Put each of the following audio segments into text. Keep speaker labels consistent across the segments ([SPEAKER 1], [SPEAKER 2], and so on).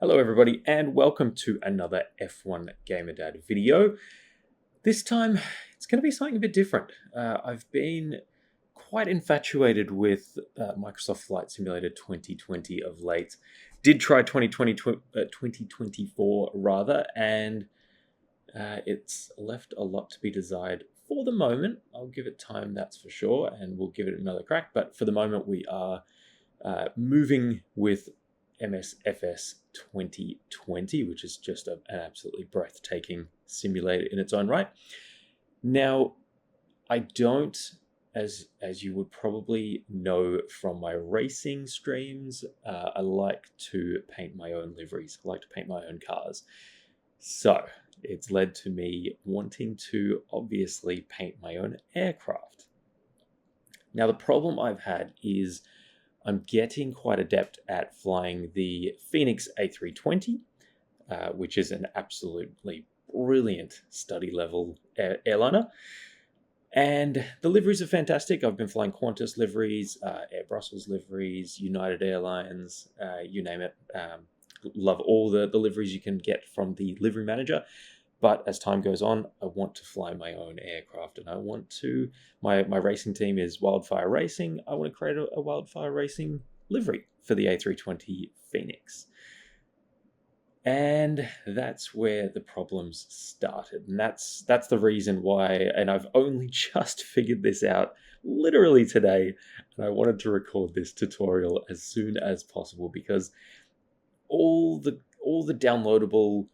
[SPEAKER 1] Hello everybody and welcome to another F1 Gamer Dad video. This time it's going to be something a bit different. I've been quite infatuated with Microsoft Flight Simulator 2020 of late. Did try 2024 rather, and it's left a lot to be desired for the moment. I'll give it time, that's for sure, and we'll give it another crack. But for the moment we are moving with MSFS2020, which is just an absolutely breathtaking simulator in its own right. Now, I don't, as you would probably know from my racing streams, I like to paint my own liveries. I like to paint my own cars. So it's led to me wanting to obviously paint my own aircraft. Now, the problem I've had is I'm getting quite adept at flying the Fenix A320, which is an absolutely brilliant study level airliner. And the liveries are fantastic. I've been flying Qantas liveries, Air Brussels liveries, United Airlines, you name it. Love all the liveries you can get from the livery manager. But as time goes on, I want to fly my own aircraft, and I want to, my racing team is Wildfire Racing. I want to create a Wildfire Racing livery for the A320 Fenix. And that's where the problems started. And that's the reason why, and I've only just figured this out literally today, and I wanted to record this tutorial as soon as possible because all the downloadable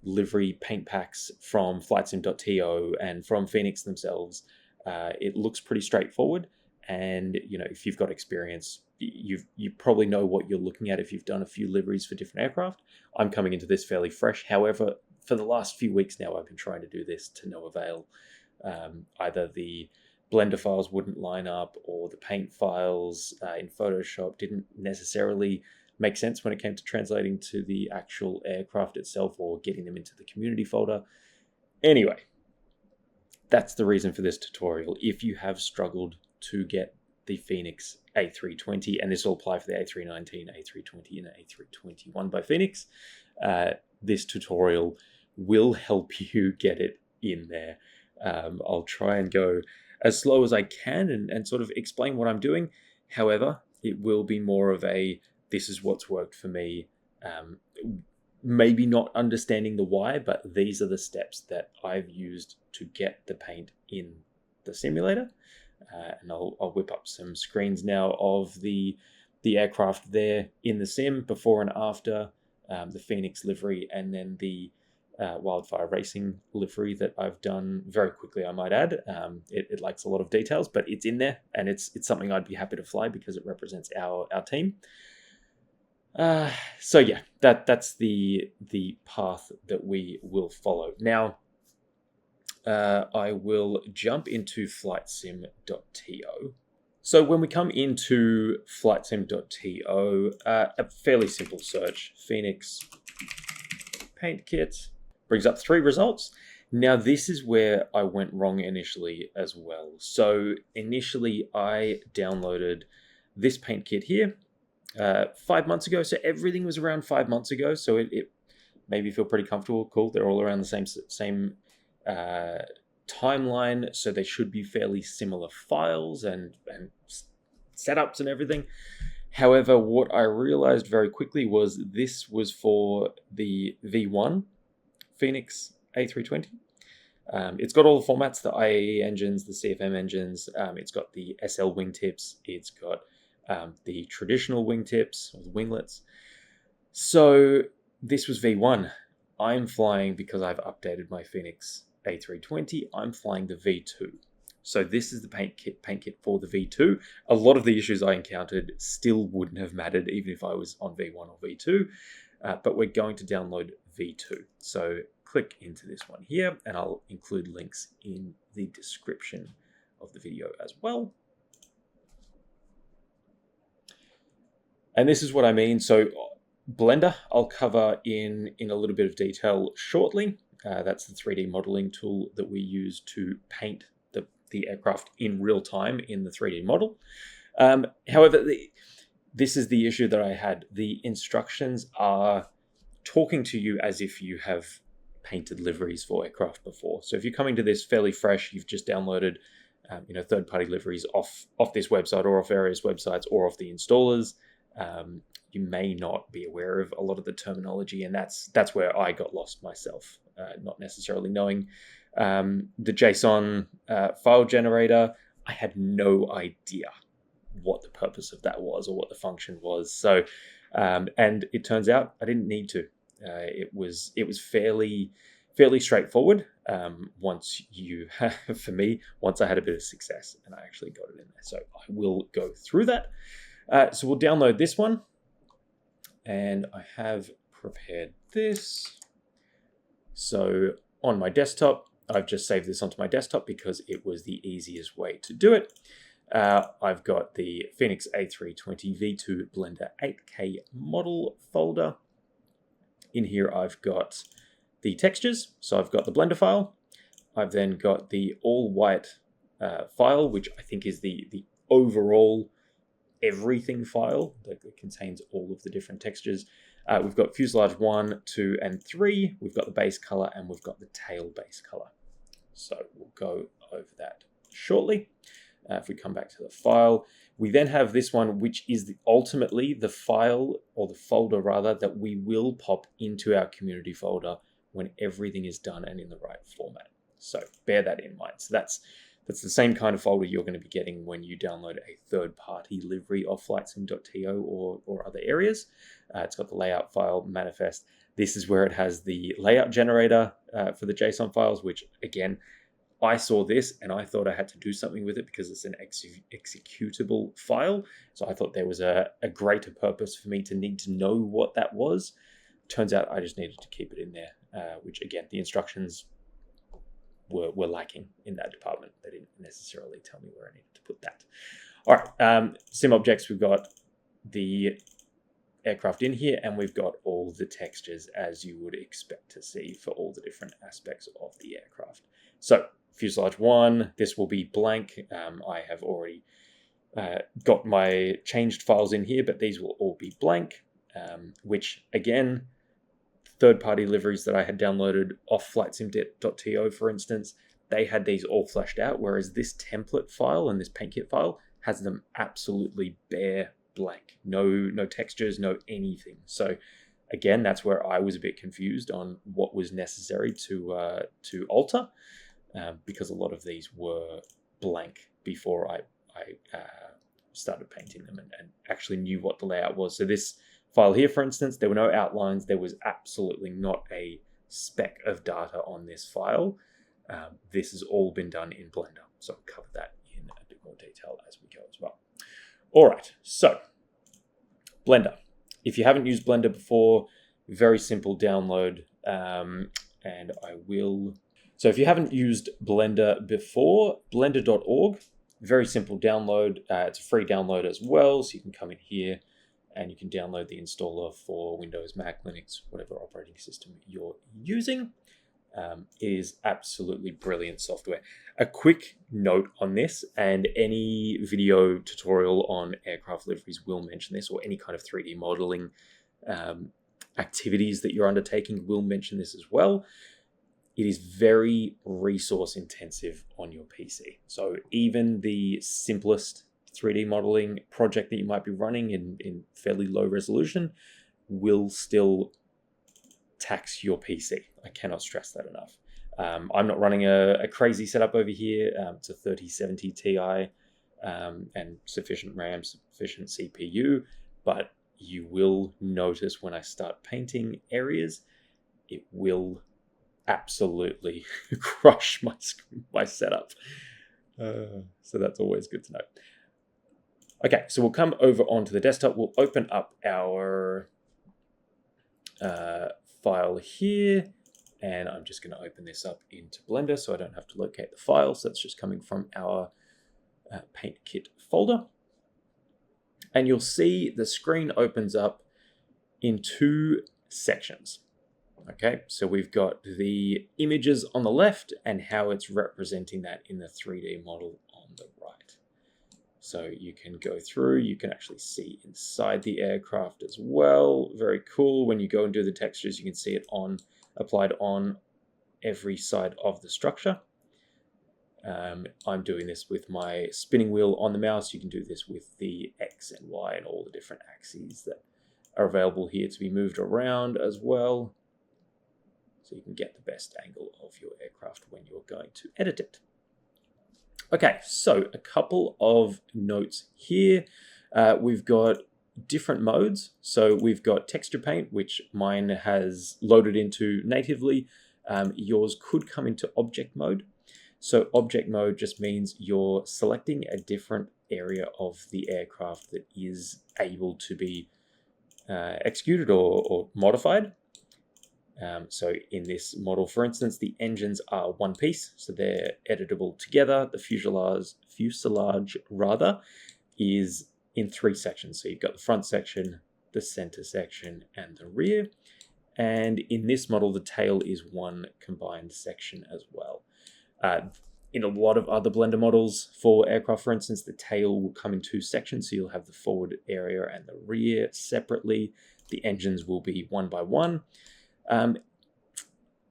[SPEAKER 1] livery paint packs from flightsim.to and from Fenix themselves, it looks pretty straightforward. And you know, if you've got experience, you probably know what you're looking at if you've done a few liveries for different aircraft. I'm coming into this fairly fresh. However, for the last few weeks now, I've been trying to do this to no avail. Either the Blender files wouldn't line up, or the paint files in Photoshop didn't necessarily make sense when it came to translating to the actual aircraft itself or getting them into the community folder. Anyway, that's the reason for this tutorial. If you have struggled to get the Fenix A320, and this will apply for the A319, A320, and A321 by Fenix, this tutorial will help you get it in there. I'll try and go as slow as I can and sort of explain what I'm doing. However, it will be more of a this is what's worked for me. Maybe not understanding the why, but these are the steps that I've used to get the paint in the simulator. And I'll whip up some screens now of the aircraft there in the sim, before and after, the Fenix livery, and then the Wildfire Racing livery that I've done very quickly, I might add. It lacks a lot of details, but it's in there, and it's something I'd be happy to fly because it represents our team. So yeah, that's the path that we will follow. Now, I will jump into flightsim.to. So when we come into flightsim.to, a fairly simple search, Fenix paint kit, brings up 3 results. Now this is where I went wrong initially as well. So initially I downloaded this paint kit here 5 months ago. So everything was around 5 months ago. So it made me feel pretty comfortable. Cool. They're all around the same timeline. So they should be fairly similar files and setups and everything. However, what I realized very quickly was this was for the V1 Fenix A320. It's got all the formats, the IAE engines, the CFM engines. It's got the SL wingtips. It's got the traditional wingtips, or the winglets. So this was V1. I'm flying, because I've updated my Fenix A320, I'm flying the V2. So this is the paint kit for the V2. A lot of the issues I encountered still wouldn't have mattered even if I was on V1 or V2, but we're going to download V2. So click into this one here, and I'll include links in the description of the video as well. And this is what I mean. So Blender, I'll cover in a little bit of detail shortly. That's the 3D modeling tool that we use to paint the aircraft in real time in the 3D model. However, this is the issue that I had. The instructions are talking to you as if you have painted liveries for aircraft before. So if you're coming to this fairly fresh, you've just downloaded third-party liveries off this website or off various websites or off the installers, you may not be aware of a lot of the terminology, and that's where I got lost myself, not necessarily knowing the JSON file generator. I had no idea what the purpose of that was or what the function was. So, and it turns out I didn't need to. It was fairly straightforward. Once I had a bit of success and I actually got it in there. So I will go through that. So we'll download this one, and I have prepared this. So on my desktop, I've just saved this onto my desktop because it was the easiest way to do it. I've got the Fenix A320 V2 Blender 8K model folder. In here, I've got the textures. So I've got the Blender file. I've then got the all white file, which I think is the overall everything file that contains all of the different textures. We've got fuselage 1, 2, and 3. We've got the base color and we've got the tail base color. So we'll go over that shortly. If we come back to the file, we then have this one, which is ultimately the file, or the folder rather, that we will pop into our community folder when everything is done and in the right format. So bear that in mind. So that's the same kind of folder you're going to be getting when you download a third-party livery off flightsim.to or other areas. It's got the layout file manifest. This is where it has the layout generator for the JSON files, which again, I saw this and I thought I had to do something with it because it's an executable file. So I thought there was a greater purpose for me to need to know what that was. Turns out I just needed to keep it in there, which again, the instructions were lacking in that department. They didn't necessarily tell me where I needed to put that. All right, sim objects, we've got the aircraft in here, and we've got all the textures as you would expect to see for all the different aspects of the aircraft. So fuselage 1, this will be blank. I have already got my changed files in here, but these will all be blank, which again, third-party liveries that I had downloaded off flightsim.to, for instance, they had these all fleshed out, whereas this template file and this paint kit file has them absolutely bare blank. No textures, no anything. So again, that's where I was a bit confused on what was necessary to alter, because a lot of these were blank before I started painting them and actually knew what the layout was. So this file here, for instance, there were no outlines. There was absolutely not a speck of data on this file. This has all been done in Blender. So I'll cover that in a bit more detail as we go as well. All right, so Blender. If you haven't used Blender before, very simple download. And I will... So if you haven't used Blender before, blender.org, very simple download. It's a free download as well, so you can come in here and you can download the installer for Windows, Mac, Linux, whatever operating system you're using. It is absolutely brilliant software. A quick note on this, and any video tutorial on aircraft liveries will mention this, or any kind of 3D modeling activities that you're undertaking will mention this as well. It is very resource intensive on your PC. So even the simplest 3D modeling project that you might be running in fairly low resolution will still tax your PC. I cannot stress that enough. I'm not running a crazy setup over here. It's a 3070 Ti and sufficient RAM, sufficient CPU, but you will notice when I start painting areas, it will absolutely crush my setup. So that's always good to know. Okay, so we'll come over onto the desktop. We'll open up our file here, and I'm just going to open this up into Blender so I don't have to locate the file. So that's just coming from our paint kit folder. And you'll see the screen opens up in two sections. Okay, so we've got the images on the left and how it's representing that in the 3D model on the right. So you can go through, you can actually see inside the aircraft as well. Very cool. When you go and do the textures, you can see it applied on every side of the structure. I'm doing this with my spinning wheel on the mouse. You can do this with the X and Y and all the different axes that are available here to be moved around as well. So you can get the best angle of your aircraft when you're going to edit it. Okay, so a couple of notes here. We've got different modes. So we've got texture paint, which mine has loaded into natively. Yours could come into object mode. So object mode just means you're selecting a different area of the aircraft that is able to be executed or modified. So in this model, for instance, the engines are one piece, so they're editable together. The fuselage is in three sections. So you've got the front section, the center section, and the rear. And in this model, the tail is one combined section as well. In a lot of other Blender models for aircraft, for instance, the tail will come in two sections. So you'll have the forward area and the rear separately. The engines will be one by one.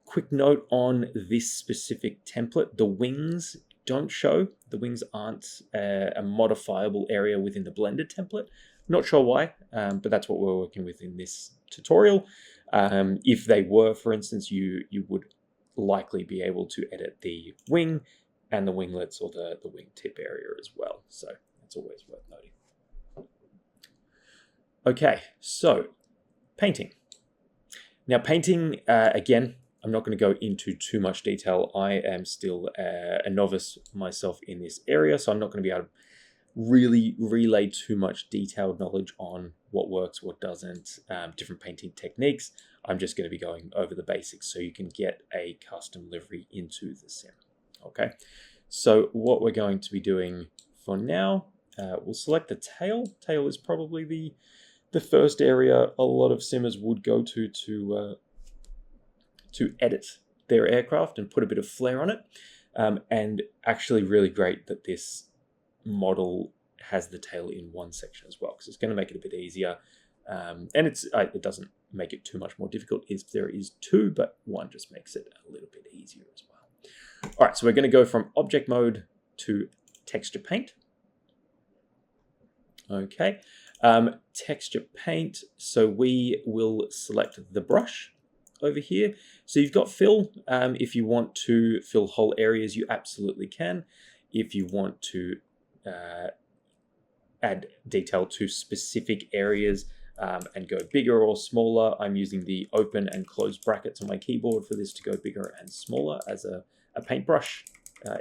[SPEAKER 1] Quick note on this specific template, the wings don't show. The wings aren't a modifiable area within the Blender template. Not sure why, but that's what we're working with in this tutorial. If they were, for instance, you would likely be able to edit the wing and the winglets or the wingtip area as well. So that's always worth noting. Okay, so painting. Now painting, again, I'm not going to go into too much detail. I am still a novice myself in this area, so I'm not going to be able to really relay too much detailed knowledge on what works, what doesn't, different painting techniques. I'm just going to be going over the basics so you can get a custom livery into the sim. Okay, so what we're going to be doing for now, we'll select the tail. Tail is probably the first area a lot of simmers would go to edit their aircraft and put a bit of flair on it. And actually really great that this model has the tail in one section as well, because it's going to make it a bit easier. And it doesn't make it too much more difficult if there is two, but one just makes it a little bit easier as well. All right, so we're going to go from object mode to texture paint. Okay, texture paint. So we will select the brush over here. So you've got fill. If you want to fill whole areas, you absolutely can. If you want to add detail to specific areas and go bigger or smaller, I'm using the open and close brackets on my keyboard for this to go bigger and smaller as a paintbrush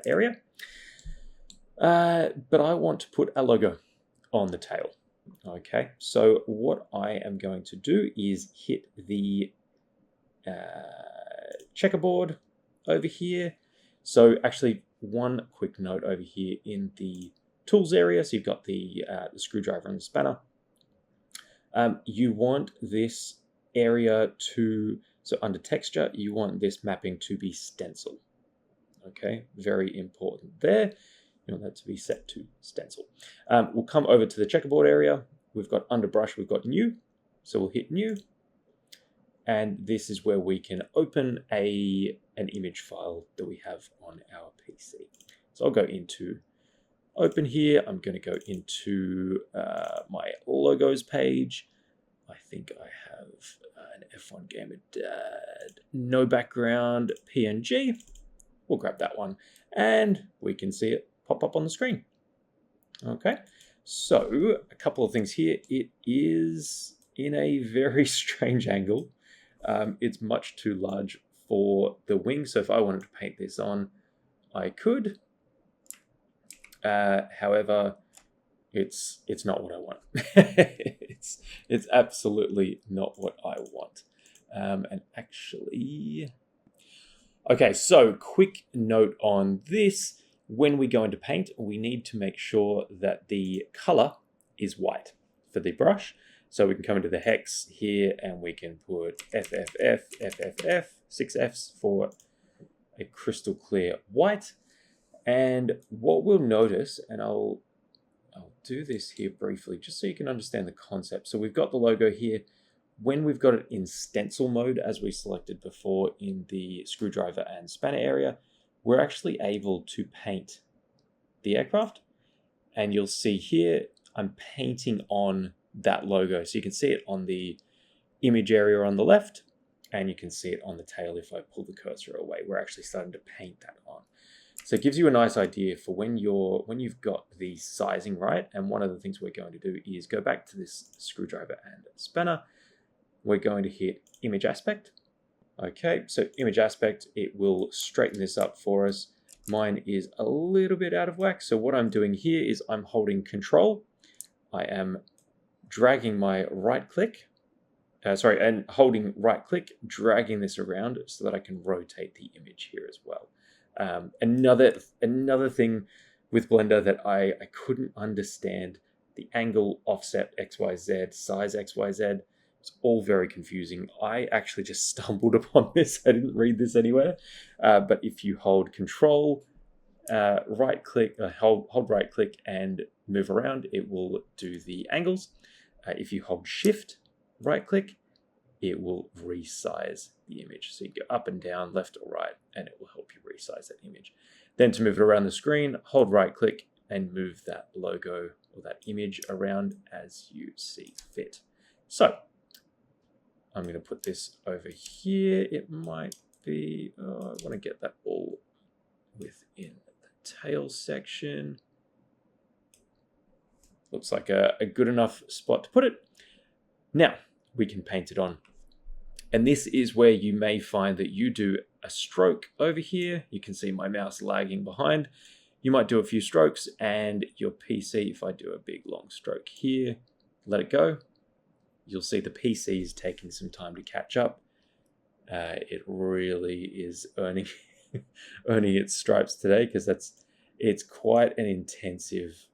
[SPEAKER 1] area. But I want to put a logo on the tail. Okay, so what I am going to do is hit the checkerboard over here. So actually, one quick note over here in the tools area. So you've got the screwdriver and the spanner. You want this area so under texture, you want this mapping to be stencil. Okay, very important there. You want that to be set to stencil. We'll come over to the checkerboard area. We've got under brush, we've got new. So we'll hit new. And this is where we can open an image file that we have on our PC. So I'll go into open here. I'm going to go into my logos page. I think I have an F1 Gamer Dad, no background PNG. We'll grab that one and we can see it pop up on the screen. Okay, so a couple of things here. It is in a very strange angle. It's much too large for the wing, so if I wanted to paint this on, I could. However, it's not what I want. it's absolutely not what I want. And actually, okay, so quick note on this. When we go into paint, we need to make sure that the color is white for the brush. So we can come into the hex here and we can put FFF, FFF, 6 Fs for a crystal clear white. And what we'll notice, and I'll do this here briefly, just so you can understand the concept. So we've got the logo here. When we've got it in stencil mode, as we selected before in the screwdriver and spanner area, we're actually able to paint the aircraft. And you'll see here, I'm painting on that logo. So you can see it on the image area on the left, and you can see it on the tail if I pull the cursor away. We're actually starting to paint that on. So it gives you a nice idea for when you've got the sizing right. And one of the things we're going to do is go back to this screwdriver and spanner. We're going to hit image aspect. Okay, so image aspect, it will straighten this up for us. Mine is a little bit out of whack. So what I'm doing here is I'm holding control. I am dragging my right click, and holding right click, dragging this around so that I can rotate the image here as well. Another thing with Blender that I couldn't understand, the angle, offset, XYZ, size XYZ, it's all very confusing. I actually just stumbled upon this. I didn't read this anywhere. But if you hold control, right click, hold right click and move around, it will do the angles. If you hold shift, right click, it will resize the image. So you go up and down, left or right, and it will help you resize that image. Then to move it around the screen, hold right click and move that logo or that image around as you see fit. So I'm going to put this over here. It might be, I want to get that all within the tail section. Looks like a good enough spot to put it. Now we can paint it on. And this is where you may find that you do a stroke over here. You can see my mouse lagging behind. You might do a few strokes and your PC, if I do a big long stroke here, let it go, you'll see the PC is taking some time to catch up. It really is earning its stripes today, because it's quite an intensive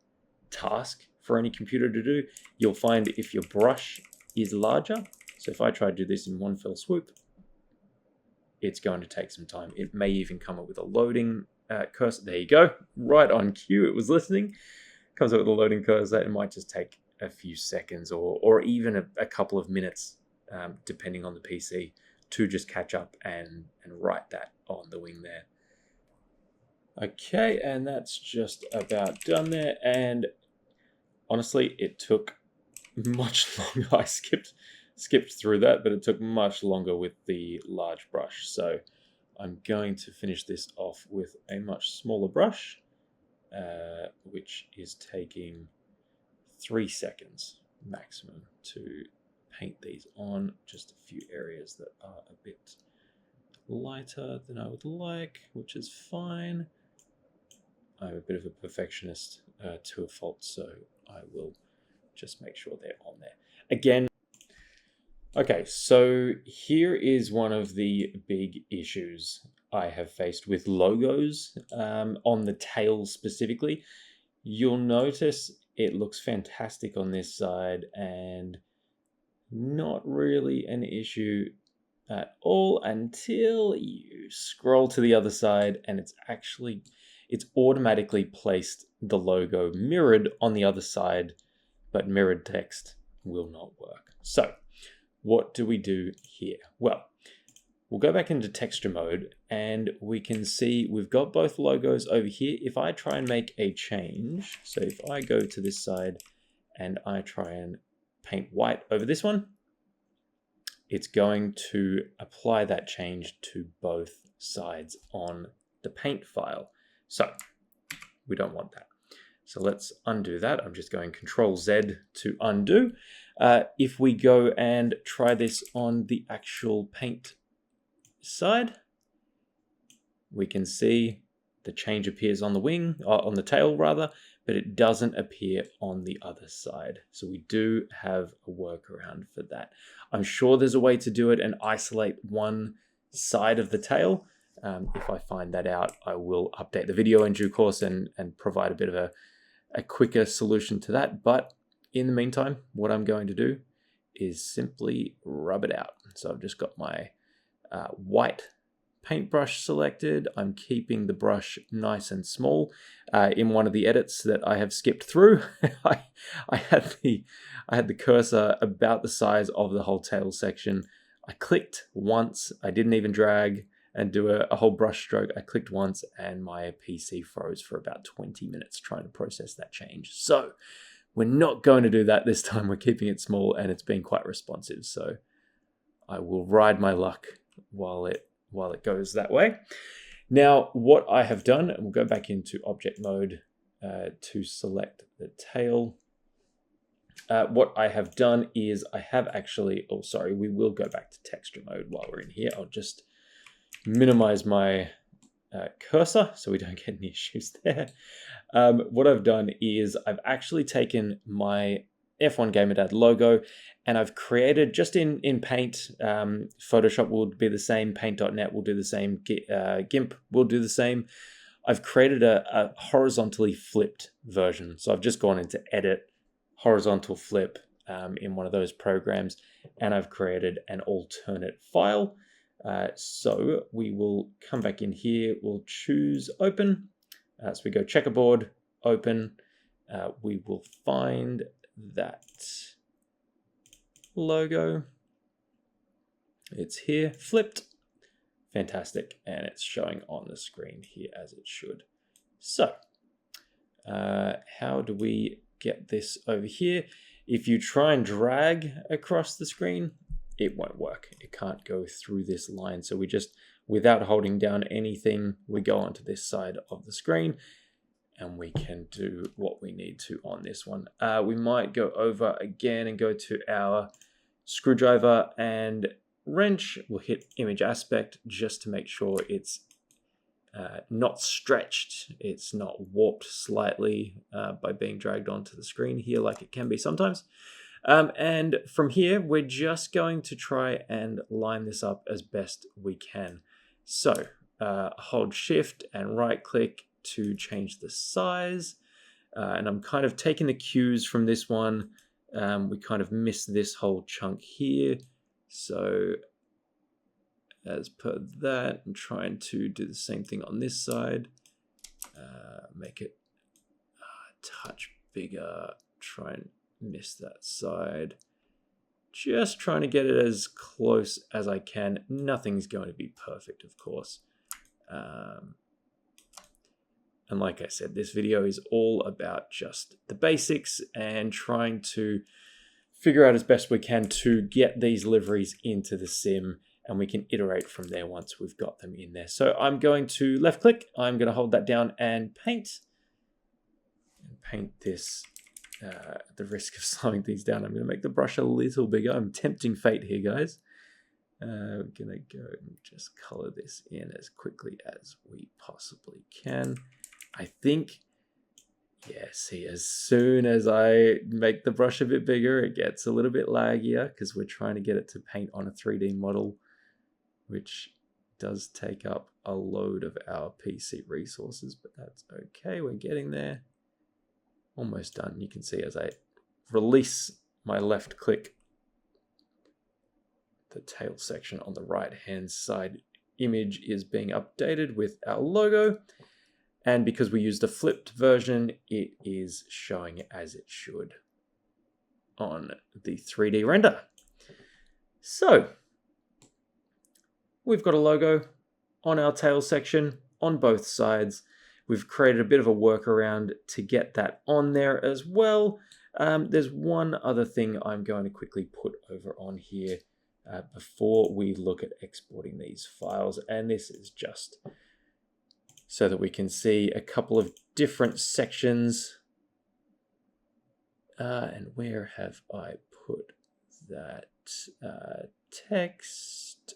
[SPEAKER 1] task for any computer to do. You'll find if your brush is larger, so if I try to do this in one fell swoop, it's going to take some time. It may even come up with a loading cursor. There you go, right on cue, it was listening. Comes up with a loading cursor. It might just take a few seconds or even a couple of minutes, depending on the PC, to just catch up and write that on the wing there. Okay, and that's just about done there. And honestly, it took much longer. I skipped through that, but it took much longer with the large brush. So I'm going to finish this off with a much smaller brush, which is taking 3 seconds maximum to paint these on. Just a few areas that are a bit lighter than I would like, which is fine. I'm a bit of a perfectionist to a fault, so I will just make sure they're on there. Again, okay, so here is one of the big issues I have faced with logos on the tail specifically. You'll notice it looks fantastic on this side and not really an issue at all until you scroll to the other side and it's automatically placed the logo mirrored on the other side, but mirrored text will not work. So what do we do here? Well, we'll go back into texture mode and we can see we've got both logos over here. If I try and make a change, so if I go to this side and I try and paint white over this one, it's going to apply that change to both sides on the paint file. So we don't want that. So let's undo that. I'm just going Control Z to undo. If we go and try this on the actual paint side, we can see the change appears on the wing, on the tail rather, but it doesn't appear on the other side. So we do have a workaround for that. I'm sure there's a way to do it and isolate one side of the tail. If I find that out, I will update the video in due course and provide a bit of a quicker solution to that. But in the meantime, what I'm going to do is simply rub it out. So I've just got my white paintbrush selected. I'm keeping the brush nice and small. In one of the edits that I have skipped through, I had the cursor about the size of the whole tail section. I clicked once. I didn't even drag and do a whole brush stroke. I clicked once and my PC froze for about 20 minutes trying to process that change. So we're not going to do that this time. We're keeping it small and it's been quite responsive. So I will ride my luck while it goes that way. Now, what I have done, and we'll go back into object mode to select the tail. What I have done is I have actually, we will go back to texture mode while we're in here. I'll just minimize my cursor so we don't get any issues there. What I've done is I've actually taken my F1 Gamerdad logo and I've created just in Paint. Photoshop will be the same, Paint.net will do the same, GIMP will do the same. I've created a horizontally flipped version. So I've just gone into edit, horizontal flip in one of those programs, and I've created an alternate file. So we will come back in here, we'll choose open. So we go checkerboard, open. We will find that logo. It's here, flipped. Fantastic. And it's showing on the screen here as it should. So how do we get this over here? If you try and drag across the screen, it won't work. It can't go through this line. So we just, without holding down anything, we go onto this side of the screen and we can do what we need to on this one. We might go over again and go to our screwdriver and wrench. We'll hit image aspect just to make sure it's not stretched. It's not warped slightly by being dragged onto the screen here like it can be sometimes. And from here, we're just going to try and line this up as best we can. So hold shift and right click to change the size. And I'm kind of taking the cues from this one. We kind of missed this whole chunk here. So as per that, I'm trying to do the same thing on this side. Make it a touch bigger. Try and miss that side. Just trying to get it as close as I can. Nothing's going to be perfect, of course. And like I said, this video is all about just the basics and trying to figure out as best we can to get these liveries into the sim, and we can iterate from there once we've got them in there. So I'm going to left click, I'm going to hold that down and paint. And paint this, at the risk of slowing things down, I'm going to make the brush a little bigger. I'm tempting fate here, guys. We're going to go and just color this in as quickly as we possibly can. I think, yeah, see, as soon as I make the brush a bit bigger, it gets a little bit laggier because we're trying to get it to paint on a 3D model, which does take up a load of our PC resources, but that's okay. We're getting there. Almost done. You can see as I release my left click, the tail section on the right hand side image is being updated with our logo. And because we used a flipped version, it is showing as it should on the 3D render. So we've got a logo on our tail section on both sides. We've created a bit of a workaround to get that on there as well. There's one other thing I'm going to quickly put over on here before we look at exporting these files. And this is just so that we can see a couple of different sections. And where have I put that text?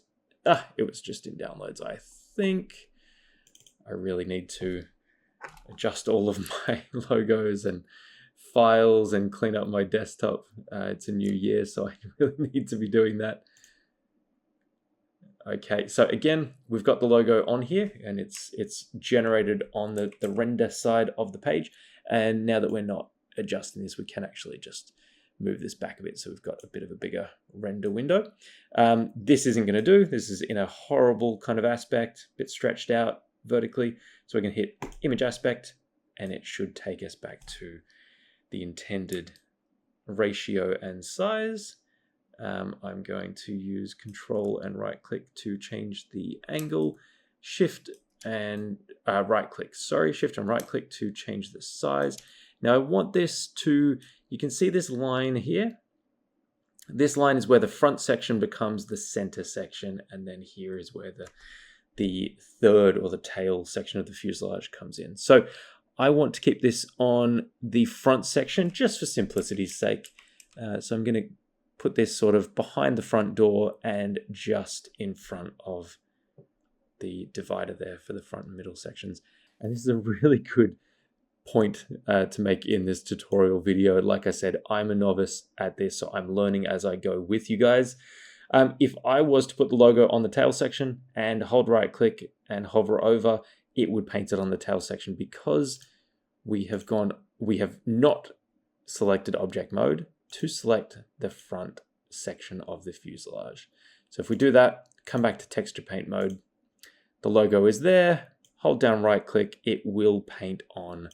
[SPEAKER 1] It was just in downloads, I think. I really need to adjust all of my logos and files and clean up my desktop. It's a new year, so I really need to be doing that. Okay, so again, we've got the logo on here and it's generated on the render side of the page. And now that we're not adjusting this, we can actually just move this back a bit so we've got a bit of a bigger render window. This isn't going to do. This is in a horrible kind of aspect, a bit stretched out vertically. So we're going to hit image aspect, and it should take us back to the intended ratio and size. I'm going to use Control and right click to change the angle, Shift and right click, Shift and right click to change the size. Now I want this to, you can see this line here. This line is where the front section becomes the center section, and then here is where the third or the tail section of the fuselage comes in. So I want to keep this on the front section just for simplicity's sake. So I'm going to put this sort of behind the front door and just in front of the divider there for the front and middle sections. And this is a really good point to make in this tutorial video. Like I said, I'm a novice at this, so I'm learning as I go with you guys. If I was to put the logo on the tail section and hold right click and hover over, it would paint it on the tail section because we have not selected object mode to select the front section of the fuselage. So if we do that, come back to texture paint mode, the logo is there, hold down right click, it will paint on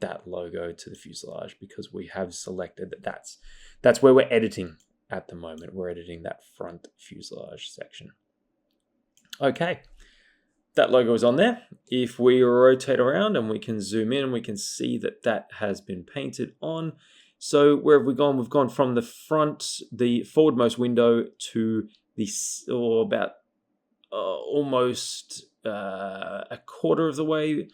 [SPEAKER 1] that logo to the fuselage because we have selected that that's where we're editing at the moment. We're editing that front fuselage section. Okay, that logo is on there. If we rotate around and we can zoom in, we can see that that has been painted on. So where have we gone? We've gone from the front, the forwardmost window to the, almost a quarter of the way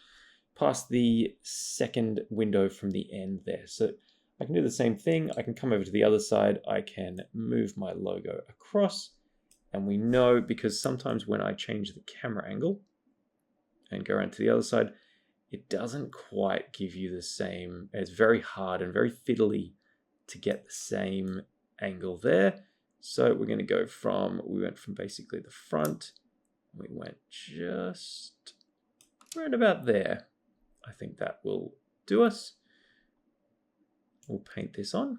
[SPEAKER 1] past the second window from the end there. So I can do the same thing. I can come over to the other side. I can move my logo across, and we know because sometimes when I change the camera angle and go around to the other side, it doesn't quite give you the same. It's very hard and very fiddly to get the same angle there. So we're going to go from, we went from basically the front, we went just right about there. I think that will do us. We'll paint this on.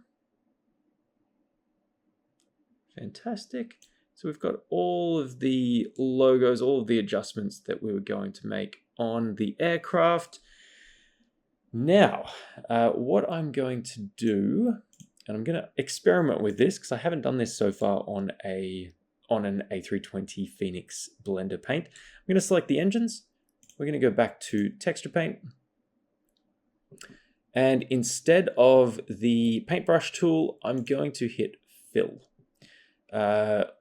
[SPEAKER 1] Fantastic. So we've got all of the logos, all of the adjustments that we were going to make on the aircraft. Now, what I'm going to do, and I'm going to experiment with this because I haven't done this so far on an A320 Fenix blender paint. I'm going to select the engines. We're going to go back to texture paint. And instead of the paintbrush tool, I'm going to hit fill.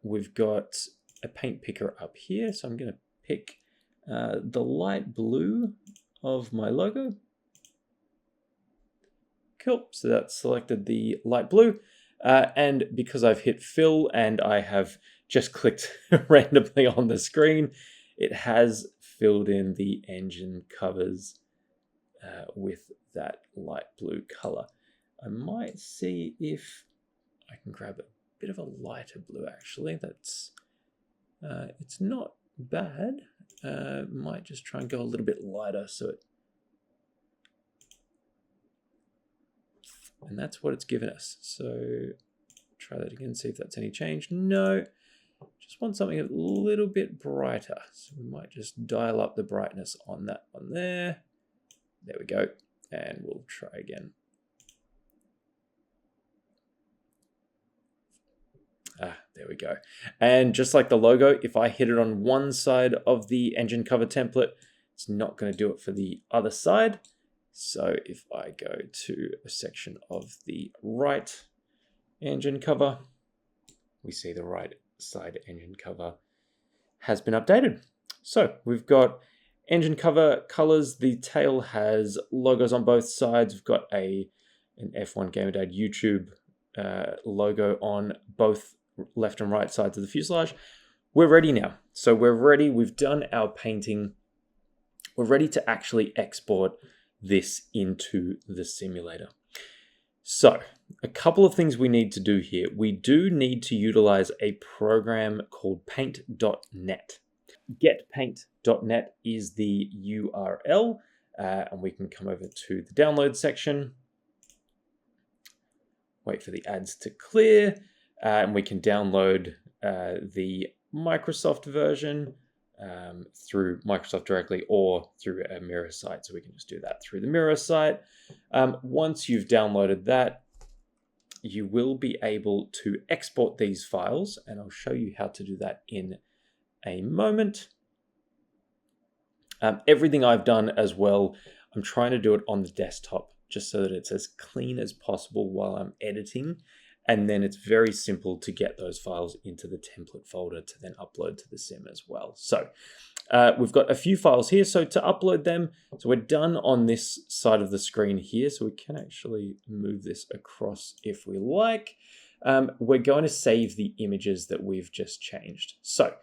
[SPEAKER 1] We've got a paint picker up here. So I'm going to pick the light blue of my logo. Cool, so that's selected the light blue. And because I've hit fill and I have just clicked randomly on the screen, it has filled in the engine covers with that light blue color. I might see if I can grab a bit of a lighter blue actually. That's it's not bad. Might just try and go a little bit lighter so it, and that's what it's given us. So try that again, see if that's any change. No, just want something a little bit brighter. So we might just dial up the brightness on that one there. There we go. And we'll try again. There we go. And just like the logo, if I hit it on one side of the engine cover template, it's not going to do it for the other side. So if I go to a section of the right engine cover, we see the right side engine cover has been updated. So we've got engine cover colors. The tail has logos on both sides. We've got an F1 Gamer Dad YouTube logo on both left and right sides of the fuselage. We're ready now. So we're ready. We've done our painting. We're ready to actually export this into the simulator. So a couple of things we need to do here. We do need to utilize a program called paint.net. Getpaint.net is the URL, and we can come over to the download section. Wait for the ads to clear, and we can download the Microsoft version through Microsoft directly or through a mirror site. So we can just do that through the mirror site. Once you've downloaded that, you will be able to export these files, and I'll show you how to do that in a moment. Everything I've done as well, I'm trying to do it on the desktop just so that it's as clean as possible while I'm editing. And then it's very simple to get those files into the template folder to then upload to the sim as well. So we've got a few files here. So to upload them, so we're done on this side of the screen here. So we can actually move this across if we like. We're going to save the images that we've just changed. So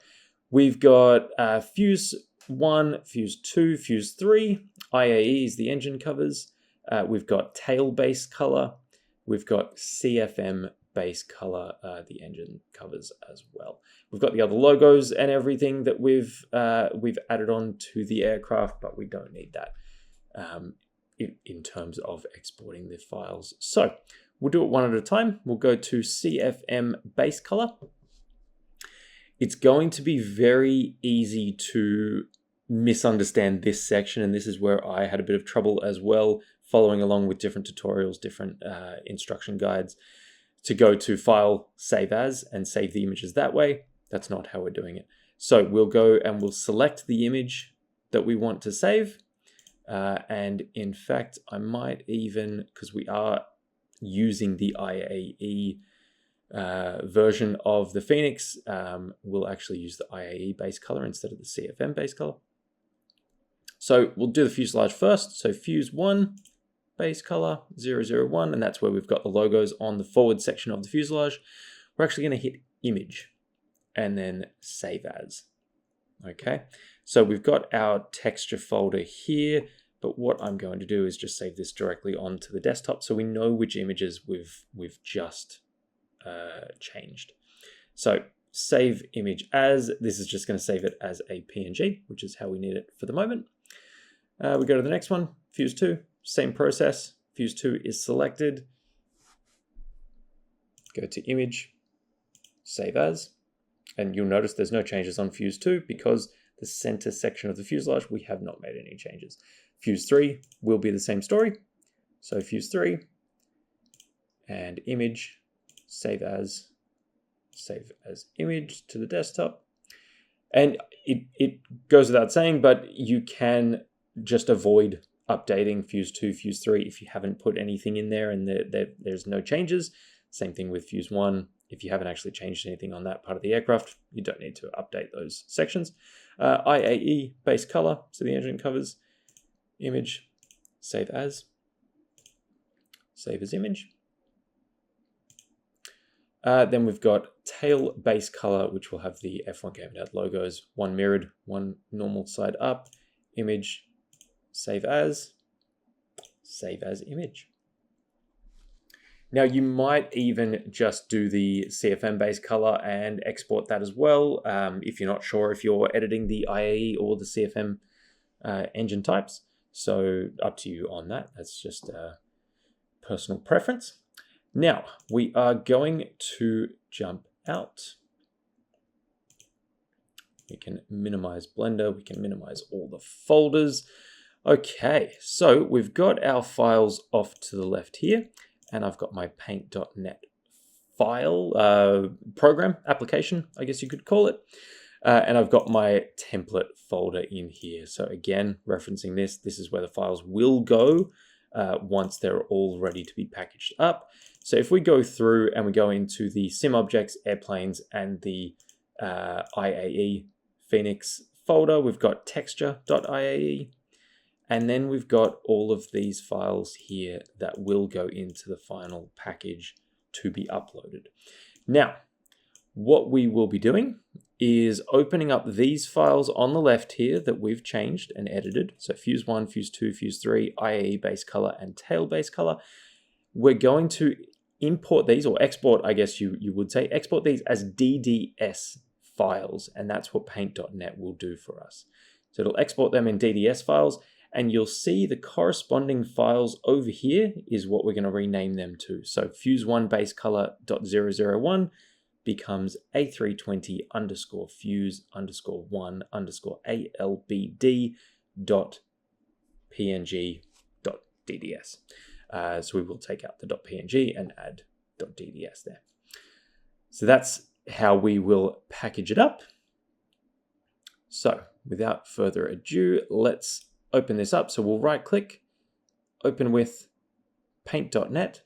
[SPEAKER 1] we've got Fuse 1, Fuse 2, Fuse 3, IAE is the engine covers. We've got tail base color. We've got CFM base color, the engine covers as well. We've got the other logos and everything that we've added on to the aircraft, but we don't need that in terms of exporting the files. So we'll do it one at a time. We'll go to CFM base color. It's going to be very easy to misunderstand this section, and this is where I had a bit of trouble as well, following along with different tutorials, different instruction guides, to go to File, Save As, and save the images that way. That's not how we're doing it. So we'll go and we'll select the image that we want to save. And in fact, I might even, because we are using the IAE version of the Fenix, we'll actually use the IAE base color instead of the CFM base color. So we'll do the fuselage first. So Fuse 1, base color 001, and that's where we've got the logos on the forward section of the fuselage. We're actually going to hit image and then save as. Okay, so we've got our texture folder here, but what I'm going to do is just save this directly onto the desktop so we know which images we've just changed. So save image as, this is just going to save it as a PNG, which is how we need it for the moment. We go to the next one, Fuse 2. Same process. Fuse 2 is selected. Go to image, save as, and you'll notice there's no changes on Fuse 2 because the center section of the fuselage, we have not made any changes. Fuse 3 will be the same story. So Fuse 3 and image, save as image to the desktop. And it goes without saying, but you can just avoid updating Fuse 2, Fuse 3 if you haven't put anything in there and there's no changes. Same thing with Fuse 1. If you haven't actually changed anything on that part of the aircraft, you don't need to update those sections. IAE base color, so the engine covers, image, save as image. Then we've got tail base color, which will have the F1 Game Dad logos, one mirrored, one normal side up, image, save as image. Now you might even just do the CFM base color and export that as well if you're not sure if you're editing the IAE or the CFM engine types. So up to you on that. That's just personal preference. Now we are going to jump out. We can minimize Blender. We can minimize all the folders. Okay, so we've got our files off to the left here, and I've got my paint.net file, program, application, I guess you could call it. And I've got my template folder in here. So again, referencing this is where the files will go once they're all ready to be packaged up. So if we go through and we go into the sim objects, airplanes, and the IAE Fenix folder, we've got texture.iae. And then we've got all of these files here that will go into the final package to be uploaded. Now, what we will be doing is opening up these files on the left here that we've changed and edited. So Fuse 1, Fuse 2, Fuse 3, IAE base color, and tail base color. We're going to import these, or export, I guess you would say, export these as DDS files, and that's what paint.net will do for us. So it'll export them in DDS files, and you'll see the corresponding files over here is what we're going to rename them to. So fuse1 base color.001 becomes A320 underscore fuse underscore 1 underscore ALBD dot PNG dot DDS. So we will take out the .png and add .dds there. So that's how we will package it up. So without further ado, let's open this up. So we'll right click, open with paint.net.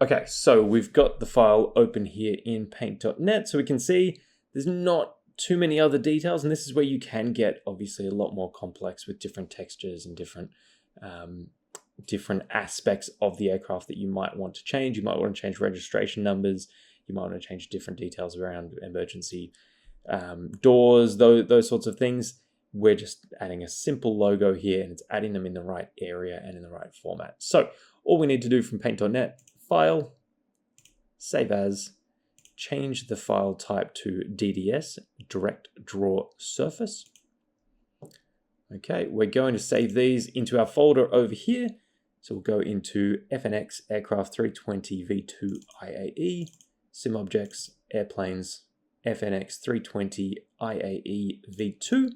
[SPEAKER 1] Okay, so we've got the file open here in paint.net. So we can see there's not too many other details, and this is where you can get obviously a lot more complex with different textures and different aspects of the aircraft that you might want to change. You might want to change registration numbers. You might want to change different details around emergency doors, those sorts of things. We're just adding a simple logo here, and it's adding them in the right area and in the right format. So all we need to do from paint.net, file, save as, change the file type to DDS, direct draw surface. Okay, we're going to save these into our folder over here. So we'll go into Fenix Aircraft 320 V2 IAE, sim objects, airplanes, Fenix 320 IAE V2,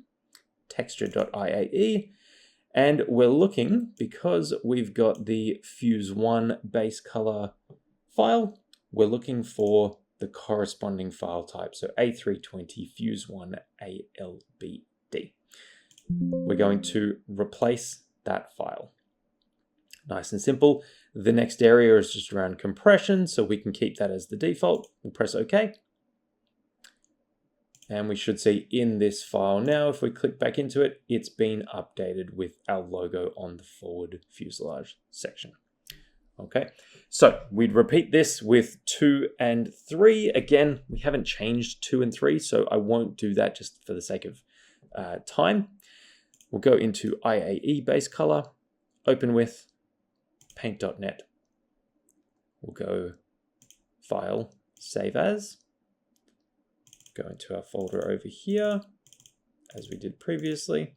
[SPEAKER 1] texture.iae, and we're looking, because we've got the fuse1 base color file, we're looking for the corresponding file type. So A320 fuse1 ALBD. We're going to replace that file. Nice and simple. The next area is just around compression, so we can keep that as the default. We'll press OK. And we should see in this file now, if we click back into it, it's been updated with our logo on the forward fuselage section. Okay, so we'd repeat this with 2 and 3. Again, we haven't changed 2 and 3, so I won't do that just for the sake of time. We'll go into IAE base color, open with paint.net. We'll go file, save as, go into our folder over here, as we did previously.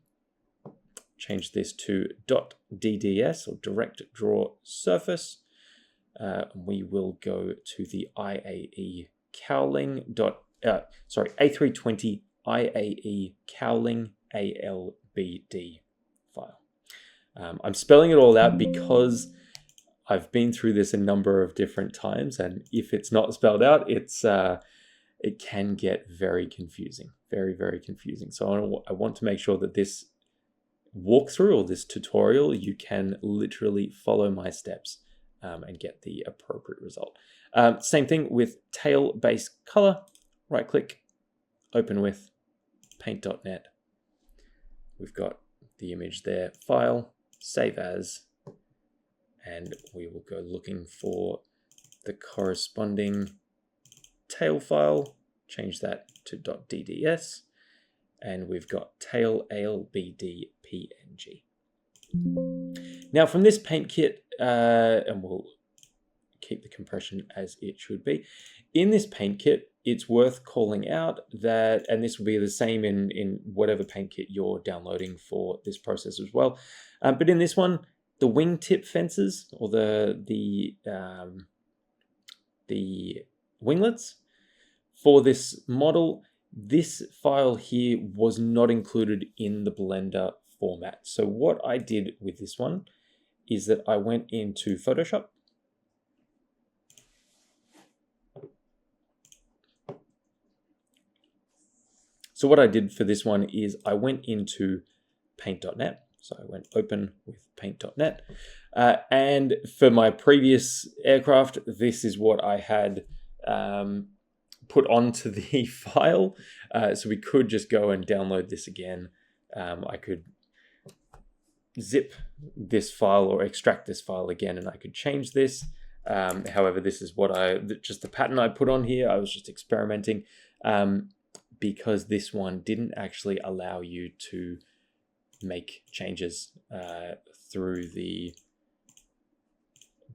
[SPEAKER 1] Change this to .dds or direct draw surface. We will go to the IAE cowling A320 IAE cowling ALBD file. I'm spelling it all out because I've been through this a number of different times, and if it's not spelled out, it can get very confusing, very, very confusing. So I want to make sure that this walkthrough or this tutorial, you can literally follow my steps and get the appropriate result. Same thing with tail base color, right click, open with paint.net. We've got the image there, file, save as, and we will go looking for the corresponding tail file, change that to .dds, and we've got tail ALBD PNG. Now from this paint kit, and we'll keep the compression as it should be, in this paint kit, it's worth calling out that, and this will be the same in whatever paint kit you're downloading for this process as well, but in this one, the wingtip fences, or the winglets for this model, this file here was not included in the Blender format. So what I did with this one is that I went into Photoshop. So what I did for this one is I went into paint.net. So I went open with paint.net. And for my previous aircraft, this is what I had put onto the file. So we could just go and download this again. I could zip this file or extract this file again, and I could change this. However, this is what just the pattern I put on here. I was just experimenting because this one didn't actually allow you to make changes through the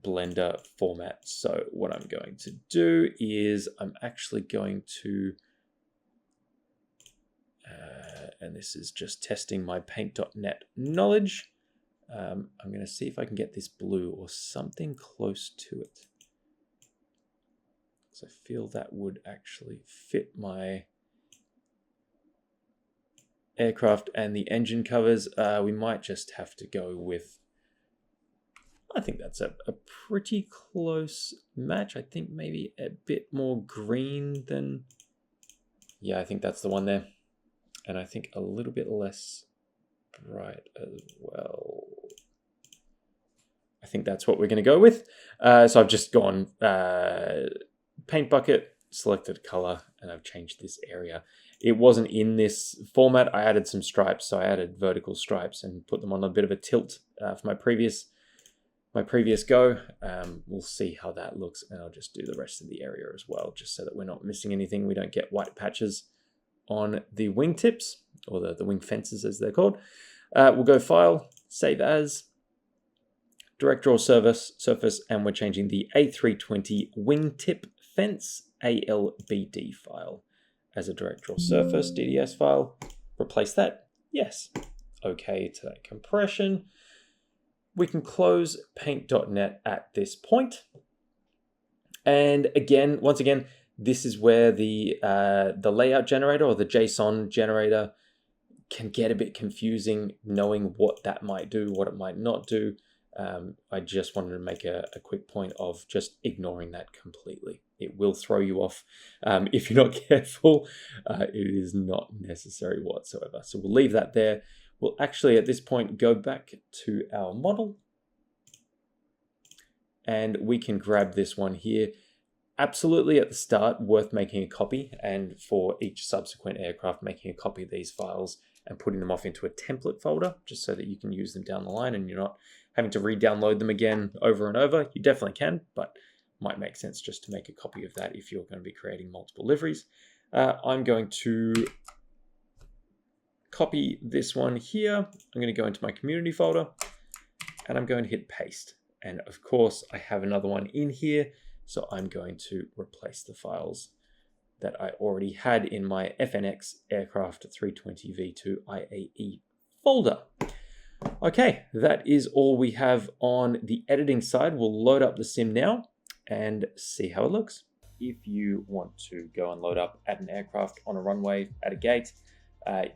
[SPEAKER 1] Blender format. So what I'm going to do is I'm actually going to and this is just testing my paint.net knowledge. I'm going to see if I can get this blue or something close to it. So I feel that would actually fit my aircraft and the engine covers. We might just have to go with, I think that's a pretty close match. I think maybe a bit more green than, yeah, I think that's the one there. And I think a little bit less bright as well. I think that's what we're going to go with. So I've just gone paint bucket, selected color, and I've changed this area. It wasn't in this format. I added some stripes, so I added vertical stripes and put them on a bit of a tilt for my previous go. We'll see how that looks, and I'll just do the rest of the area as well, just so that we're not missing anything. We don't get white patches on the wingtips, or the wing fences as they're called. We'll go File, Save As, Direct Draw Surface, and we're changing the A320 wingtip fence ALBD file as a direct draw surface DDS file. Replace that. Yes. Okay to that compression. We can close paint.net at this point. And again, once again, this is where the layout generator or the JSON generator can get a bit confusing, knowing what that might do, what it might not do. I just wanted to make a quick point of just ignoring that completely. It will throw you off if you're not careful. It is not necessary whatsoever. So we'll leave that there. We'll actually at this point go back to our model, and we can grab this one here. Absolutely at the start, worth making a copy, and for each subsequent aircraft, making a copy of these files and putting them off into a template folder, just so that you can use them down the line and you're not having to re-download them again over and over. You definitely can, but might make sense just to make a copy of that if you're going to be creating multiple liveries. I'm going to copy this one here. I'm going to go into my community folder, and I'm going to hit paste. And of course, I have another one in here, so I'm going to replace the files that I already had in my Fenix Aircraft 320 V2 IAE folder. Okay, that is all we have on the editing side. We'll load up the sim now and see how it looks. If you want to go and load up at an aircraft on a runway at a gate,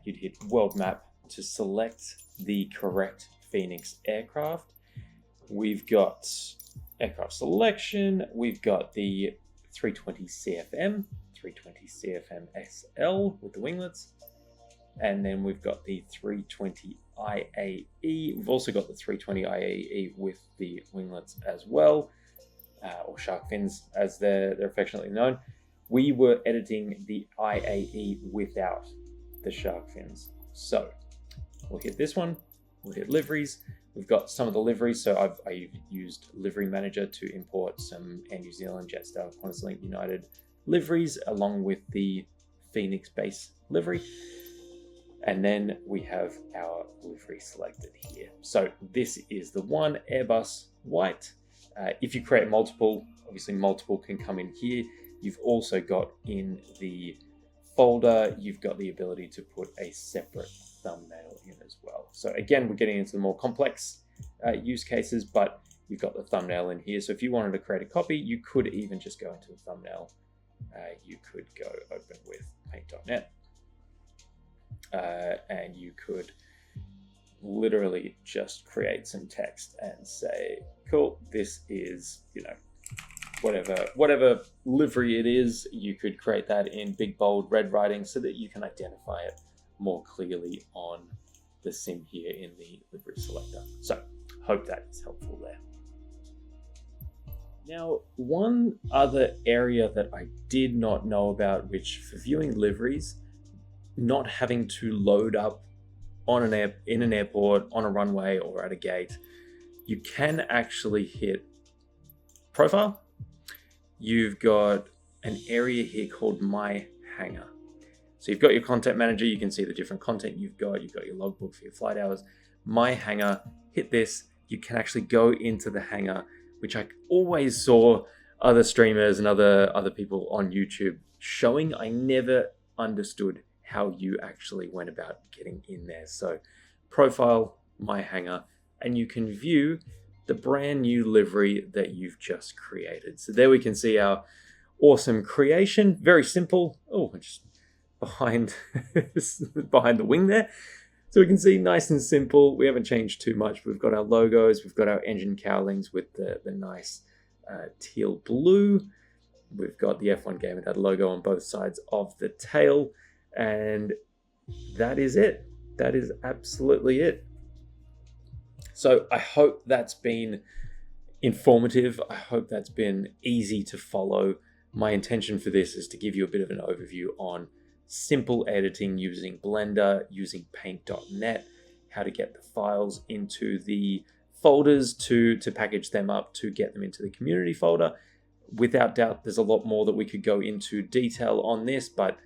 [SPEAKER 1] you'd hit World Map to select the correct Fenix aircraft. We've got aircraft selection. We've got the 320 CFM, 320 CFM SL with the winglets. And then we've got the 320 IAE. We've also got the 320 IAE with the winglets as well, or shark fins as they're affectionately known. We were editing the IAE without the shark fins. So we'll hit this one, we'll hit liveries. We've got some of the liveries, so I've used Livery Manager to import some Air New Zealand, Jetstar, QantasLink, United liveries, along with the Fenix base livery. And then we have our livery selected here. So this is the one Airbus white. If you create multiple, obviously multiple can come in here. You've also got in the folder, you've got the ability to put a separate thumbnail in as well. So again, we're getting into the more complex use cases, but you've got the thumbnail in here. So if you wanted to create a copy, you could even just go into the thumbnail. You could go open with paint.net. And you could literally just create some text and say, cool, this is, whatever livery it is. You could create that in big, bold, red writing so that you can identify it more clearly on the sim here in the livery selector. So hope that is helpful there. Now, one other area that I did not know about, which for viewing liveries, not having to load up on in an airport, on a runway, or at a gate, you can actually hit profile. You've got an area here called My Hangar. So you've got your content manager. You can see the different content you've got. You've got your logbook for your flight hours. My Hangar, hit this. You can actually go into the hangar, which I always saw other streamers and other people on YouTube showing. I never understood how you actually went about getting in there. So profile, my hangar, and you can view the brand new livery that you've just created. So there we can see our awesome creation. Very simple. Oh, just behind behind the wing there. So we can see nice and simple. We haven't changed too much. We've got our logos. We've got our engine cowlings with the nice teal blue. We've got the F1 Gamer Dad logo on both sides of the tail. And that is it. That is absolutely it. So I hope that's been informative. I hope that's been easy to follow. My intention for this is to give you a bit of an overview on simple editing using Blender, using paint.net, how to get the files into the folders to package them up, to get them into the community folder. Without doubt, there's a lot more that we could go into detail on this, but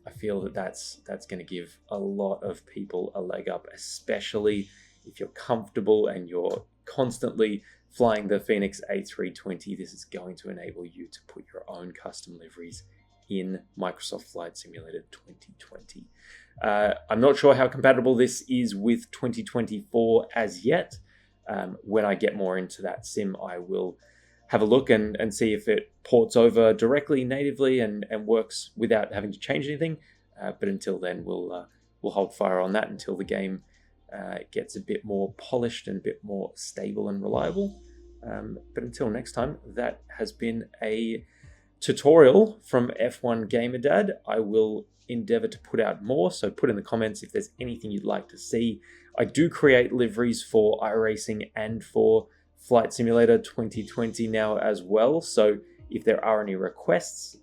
[SPEAKER 1] I feel that that's going to give a lot of people a leg up, especially if you're comfortable and you're constantly flying the Fenix A320. This is going to enable you to put your own custom liveries in Microsoft Flight Simulator 2020. I'm not sure how compatible this is with 2024 as yet. When I get more into that sim, I will have a look and see if it ports over directly natively and works without having to change anything. But until then, we'll hold fire on that until the game gets a bit more polished and a bit more stable and reliable. But until next time, that has been a tutorial from F1 Gamer Dad. I will endeavor to put out more, so put in the comments if there's anything you'd like to see. I do create liveries for iRacing and for Flight Simulator 2020 now as well, so if there are any requests,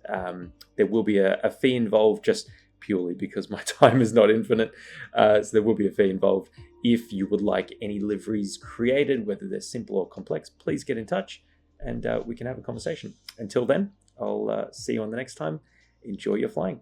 [SPEAKER 1] there will be a fee involved, just purely because my time is not infinite, so there will be a fee involved. If you would like any liveries created, whether they're simple or complex, please get in touch and we can have a conversation. Until then, I'll see you on the next time. Enjoy your flying.